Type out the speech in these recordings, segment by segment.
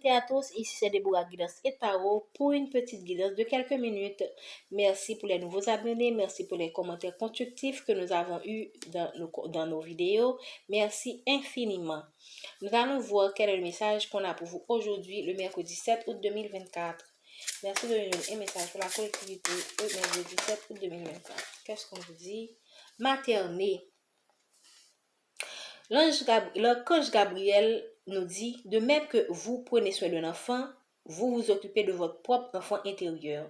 toutes et à tous, ici c'est Déborah Guidance et Tarot pour une petite guidance de quelques minutes. Merci pour les nouveaux abonnés, merci pour les commentaires constructifs que nous avons eus dans nos vidéos. Merci infiniment. Nous allons voir quel est le message qu'on a pour vous aujourd'hui, le mercredi 7 août 2024. Merci de nous donner un message pour la collectivité le mercredi 7 août 2024. Qu'est-ce qu'on vous dit? Materner. L'archange Gabriel nous dit, de même que vous prenez soin d'un enfant, vous vous occupez de votre propre enfant intérieur.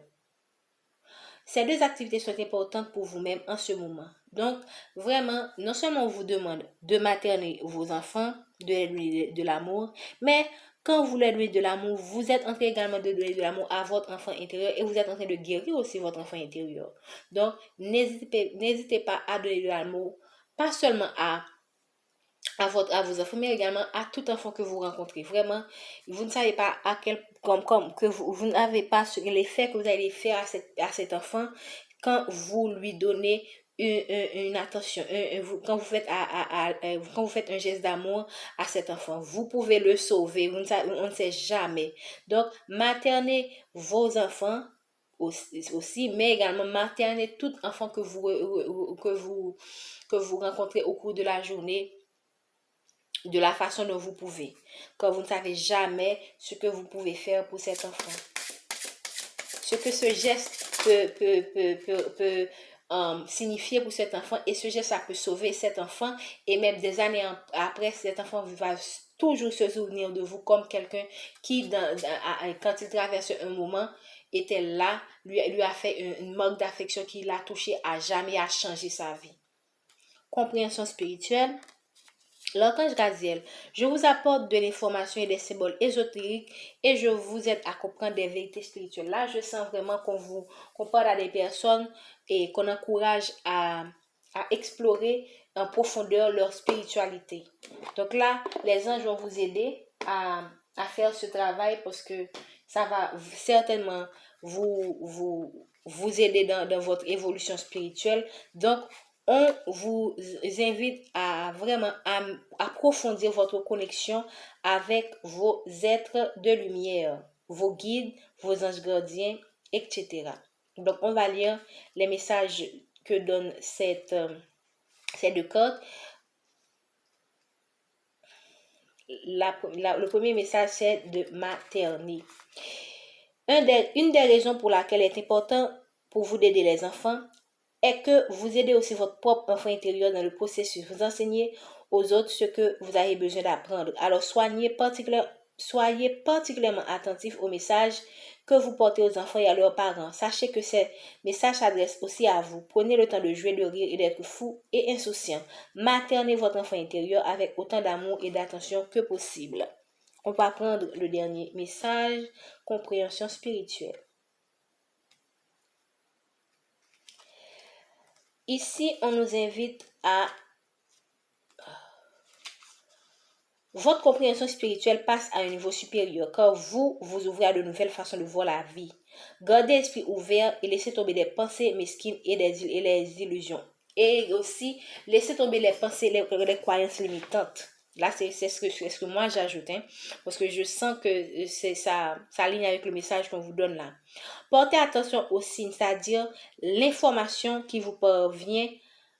Ces deux activités sont importantes pour vous-même en ce moment. Donc, vraiment, non seulement on vous demande de materner vos enfants, de leur donner de l'amour, mais quand vous leur donnez de l'amour, vous êtes en train également de donner de l'amour à votre enfant intérieur et vous êtes en train de guérir aussi votre enfant intérieur. Donc, n'hésitez pas à donner de l'amour, pas seulement à vos enfants, mais également à tout enfant que vous rencontrez. Vraiment, vous ne savez pas à quel que vous n'avez pas l'effet que vous allez faire à cet enfant quand vous lui donnez une attention, quand vous faites un geste d'amour à cet enfant. Vous pouvez le sauver, on ne sait jamais. Donc, maternez vos enfants aussi, mais également maternez tout enfant que vous rencontrez au cours de la journée, de la façon dont vous pouvez, quand vous ne savez jamais ce que vous pouvez faire pour cet enfant. Ce que ce geste peut signifier pour cet enfant, et ce geste, ça peut sauver cet enfant, et même des années après, cet enfant va toujours se souvenir de vous comme quelqu'un qui, quand il traverse un moment, était là, lui a fait une marque d'affection qui l'a touché à jamais, a changé sa vie. Compréhension spirituelle. L'archange Gaziel, je vous apporte de l'information et des symboles ésotériques et je vous aide à comprendre des vérités spirituelles. Là, je sens vraiment qu'on parle à des personnes et qu'on encourage à explorer en profondeur leur spiritualité. Donc là, les anges vont vous aider à faire ce travail parce que ça va certainement vous aider dans votre évolution spirituelle. Donc, on vous invite à vraiment approfondir votre connexion avec vos êtres de lumière, vos guides, vos anges gardiens, etc. Donc, on va lire les messages que donnent ces deux cartes. Le premier message, c'est de materner. Une des raisons pour laquelle il est important pour vous d'aider les enfants est que vous aidez aussi votre propre enfant intérieur dans le processus. Vous enseignez aux autres ce que vous avez besoin d'apprendre. Alors, soyez particulièrement attentifs aux messages que vous portez aux enfants et à leurs parents. Sachez que ces messages s'adressent aussi à vous. Prenez le temps de jouer, de rire et d'être fou et insouciant. Maternez votre enfant intérieur avec autant d'amour et d'attention que possible. On va prendre le dernier message, compréhension spirituelle. Ici, on nous invite à... Votre compréhension spirituelle passe à un niveau supérieur car vous ouvrez à de nouvelles façons de voir la vie. Gardez l'esprit ouvert et laissez tomber des pensées mesquines et les illusions. Et aussi, laissez tomber les pensées, les croyances limitantes. Là, c'est ce que moi j'ajoute, parce que je sens que ça aligne avec le message qu'on vous donne là. Portez attention aux signes, c'est-à-dire l'information qui vous parvient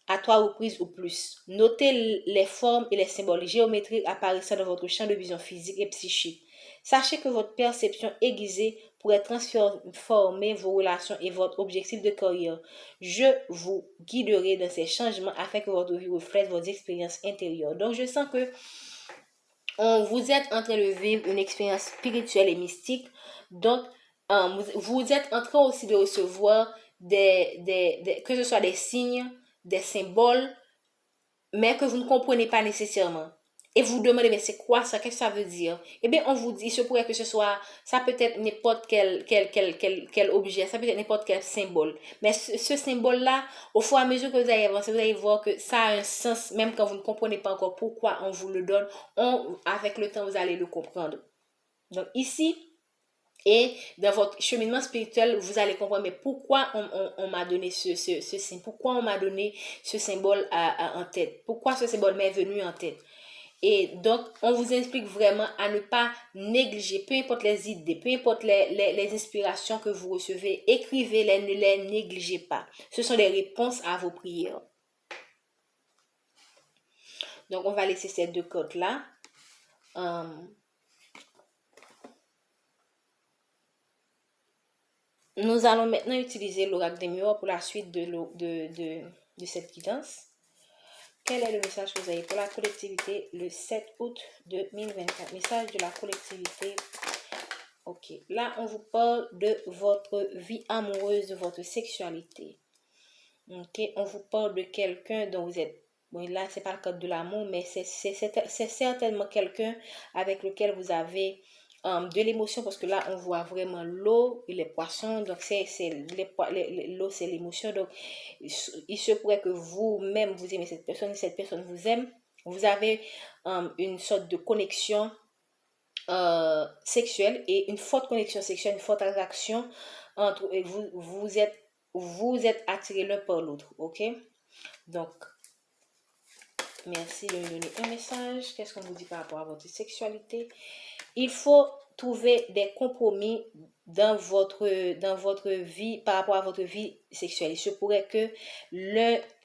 à 3 reprises ou plus. Notez les formes et les symboles géométriques apparaissant dans votre champ de vision physique et psychique. Sachez que votre perception aiguisée pourrait transformer vos relations et votre objectif de carrière. Je vous guiderai dans ces changements afin que votre vie reflète vos expériences intérieures. Donc, je sens que vous êtes en train de vivre une expérience spirituelle et mystique. Donc, vous êtes en train aussi de recevoir que ce soit des signes, des symboles, mais que vous ne comprenez pas nécessairement. Et vous demandez, mais c'est quoi ça? Qu'est-ce que ça veut dire? Eh bien, on vous dit, il se pourrait que ce soit, ça peut être n'importe quel objet, ça peut être n'importe quel symbole. Mais ce symbole-là, au fur et à mesure que vous allez avancer, vous allez voir que ça a un sens, même quand vous ne comprenez pas encore pourquoi on vous le donne. Avec le temps, vous allez le comprendre. Donc ici, et dans votre cheminement spirituel, vous allez comprendre, mais pourquoi on m'a donné ce signe, pourquoi on m'a donné ce symbole en tête, pourquoi ce symbole m'est venu en tête. Et donc, on vous explique vraiment à ne pas négliger, peu importe les idées, peu importe les inspirations que vous recevez, écrivez-les, ne les négligez pas. Ce sont des réponses à vos prières. Donc, on va laisser ces deux codes-là. Nous allons maintenant utiliser l'oracle des miroirs pour la suite de cette guidance. Quel est le message que vous avez pour la collectivité le 7 août 2024? Message de la collectivité. Ok, là on vous parle de votre vie amoureuse, de votre sexualité. Ok, on vous parle de quelqu'un dont vous êtes... Bon, là c'est pas le cadre de l'amour, mais c'est certainement quelqu'un avec lequel vous avez de l'émotion, parce que là on voit vraiment l'eau et les poissons, donc l'eau c'est l'émotion, donc il se pourrait que vous-même vous aimez cette personne vous aime, vous avez une sorte de connexion sexuelle, et une forte connexion sexuelle, une forte attraction entre vous, vous êtes attirés l'un par l'autre, ok? Donc, merci de me donner un message. Qu'est-ce qu'on vous dit par rapport à votre sexualité? Il faut trouver des compromis dans votre vie, par rapport à votre vie sexuelle. Il se pourrait que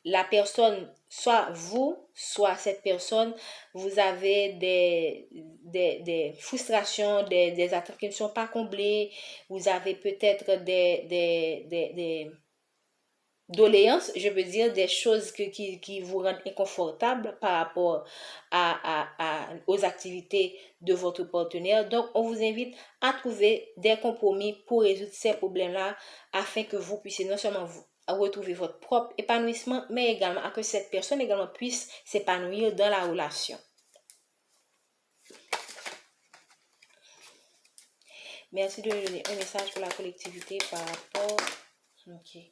la personne, soit vous, soit cette personne, vous avez des frustrations, des attentes qui ne sont pas comblées, vous avez peut-être des doléances, je veux dire, des choses qui vous rendent inconfortable par rapport aux activités de votre partenaire. Donc, on vous invite à trouver des compromis pour résoudre ces problèmes-là, afin que vous puissiez non seulement retrouver votre propre épanouissement, mais également à que cette personne également puisse s'épanouir dans la relation. Merci de me donner un message pour la collectivité par rapport... Ok.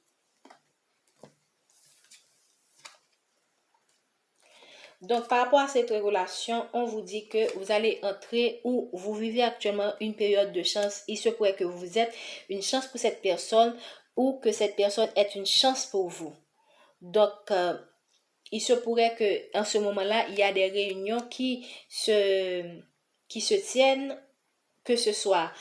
Donc, par rapport à cette relation, on vous dit que vous allez entrer, ou vous vivez actuellement une période de chance. Il se pourrait que vous êtes une chance pour cette personne, ou que cette personne est une chance pour vous. Donc, il se pourrait que en ce moment-là, il y a des réunions qui se tiennent, que ce soit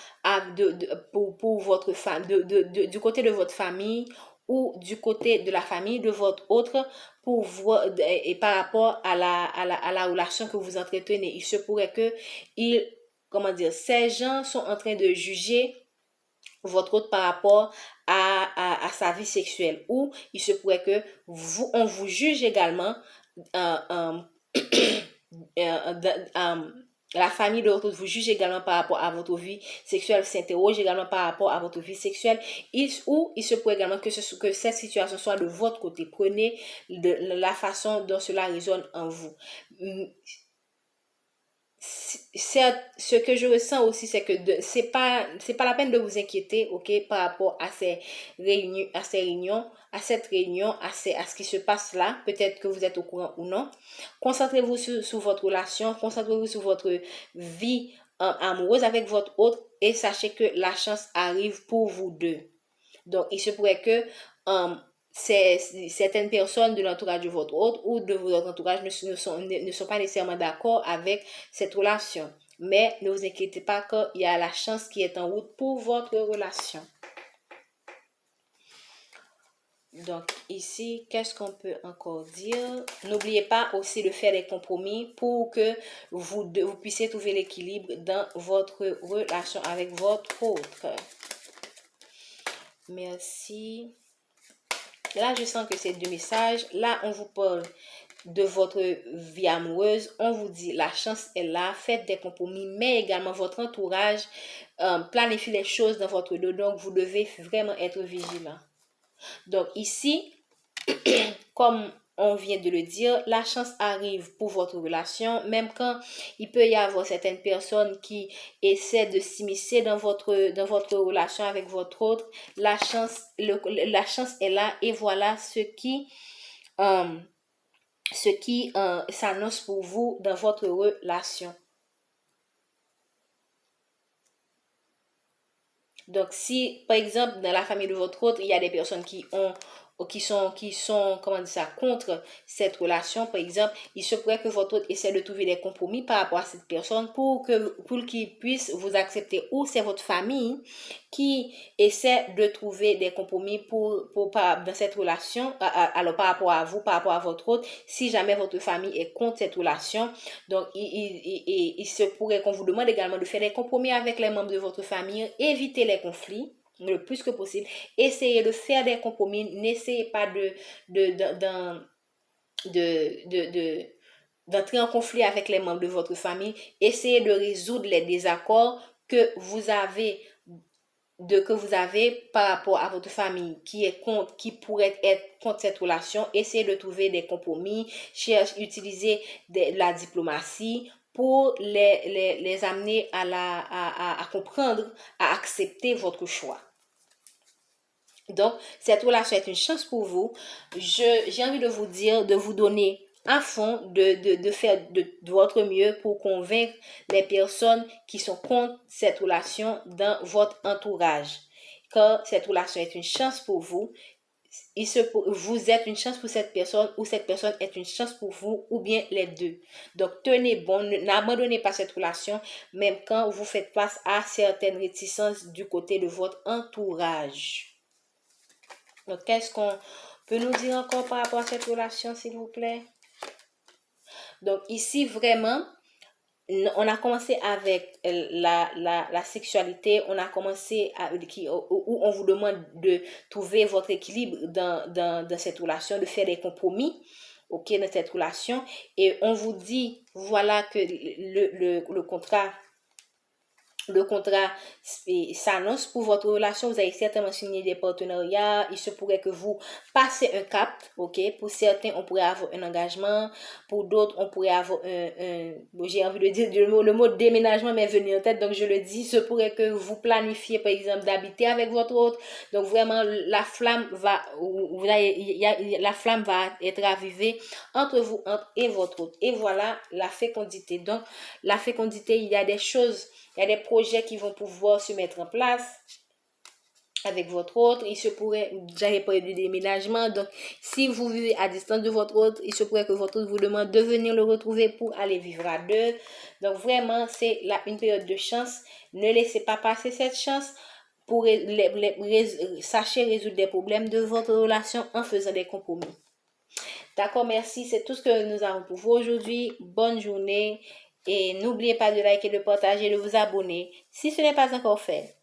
pour votre femme, du côté de votre famille, ou du côté de la famille de votre autre, pour voir, et par rapport à la relation que vous entretenez. Il se pourrait que ces gens sont en train de juger votre autre par rapport à sa vie sexuelle, ou il se pourrait que on vous juge également, la famille de l'autre vous juge également par rapport à votre vie sexuelle, s'interroge également par rapport à votre vie sexuelle, ou il se pourrait également que cette situation soit de votre côté. Prenez la façon dont cela résonne en vous. Ce que je ressens aussi, c'est que c'est pas la peine de vous inquiéter, ok, par rapport à cette réunion, à ce qui se passe là. Peut-être que vous êtes au courant ou non. Concentrez-vous sur votre relation, concentrez-vous sur votre vie amoureuse avec votre autre, et sachez que la chance arrive pour vous deux. Donc, il se pourrait que certaines personnes de l'entourage de votre autre, ou de votre entourage, ne sont pas nécessairement d'accord avec cette relation. Mais ne vous inquiétez pas, qu'il y a la chance qui est en route pour votre relation. Donc ici, qu'est-ce qu'on peut encore dire? N'oubliez pas aussi de faire des compromis pour que vous puissiez trouver l'équilibre dans votre relation avec votre autre. Merci. Là, je sens que c'est deux messages. Là, on vous parle de votre vie amoureuse. On vous dit la chance est là. Faites des compromis, mais également votre entourage planifie les choses dans votre dos. Donc, vous devez vraiment être vigilant. Donc, ici, comme on vient de le dire, la chance arrive pour votre relation, même quand il peut y avoir certaines personnes qui essaient de s'immiscer dans votre relation avec votre autre. La chance est là, et voilà ce qui s'annonce pour vous dans votre relation. Donc, si, par exemple, dans la famille de votre autre, il y a des personnes qui ont comment dire ça, contre cette relation, par exemple, il se pourrait que votre autre essaie de trouver des compromis par rapport à cette personne pour qu'il puisse vous accepter, ou c'est votre famille qui essaie de trouver des compromis dans cette relation, alors par rapport à vous, par rapport à votre autre, si jamais votre famille est contre cette relation. Donc, il se pourrait qu'on vous demande également de faire des compromis avec les membres de votre famille, éviter les conflits le plus que possible. Essayez de faire des compromis. N'essayez pas d'entrer en conflit avec les membres de votre famille. Essayez de résoudre les désaccords que vous avez par rapport à votre famille qui pourrait être contre cette relation. Essayez de trouver des compromis. Utilisez la diplomatie pour les amener à comprendre, à accepter votre choix. Donc, cette relation est une chance pour vous. J'ai envie de vous dire, de vous donner à fond, de faire de votre mieux pour convaincre les personnes qui sont contre cette relation dans votre entourage. Car cette relation est une chance pour vous. Vous êtes une chance pour cette personne, ou cette personne est une chance pour vous, ou bien les deux. Donc, tenez bon, n'abandonnez pas cette relation, même quand vous faites face à certaines réticences du côté de votre entourage. Donc, qu'est-ce qu'on peut nous dire encore par rapport à cette relation, s'il vous plaît? Donc, ici, vraiment, on a commencé avec la sexualité, on a commencé où on vous demande de trouver votre équilibre dans cette relation, de faire des compromis, ok, dans cette relation. Et on vous dit, voilà, que le contrat s'annonce pour votre relation. Vous avez certainement signé des partenariats. Il se pourrait que vous passez un cap, ok? Pour certains, on pourrait avoir un engagement. Pour d'autres, on pourrait avoir j'ai envie de dire le mot déménagement m'est venu en tête, donc je le dis. Il se pourrait que vous planifiez, par exemple, d'habiter avec votre autre. Donc vraiment, la flamme va être ravivée entre vous et votre autre. Et voilà la fécondité. Donc, la fécondité, il y a des choses, il y a des projets qui vont pouvoir se mettre en place avec votre autre. Il se pourrait, j'avais parlé de déménagement, donc si vous vivez à distance de votre autre, il se pourrait que votre autre vous demande de venir le retrouver pour aller vivre à deux. Donc vraiment, c'est une période de chance. Ne laissez pas passer cette chance pour sachez résoudre des problèmes de votre relation en faisant des compromis. D'accord, merci. C'est tout ce que nous avons pour vous aujourd'hui. Bonne journée. Et n'oubliez pas de liker, de partager, de vous abonner si ce n'est pas encore fait.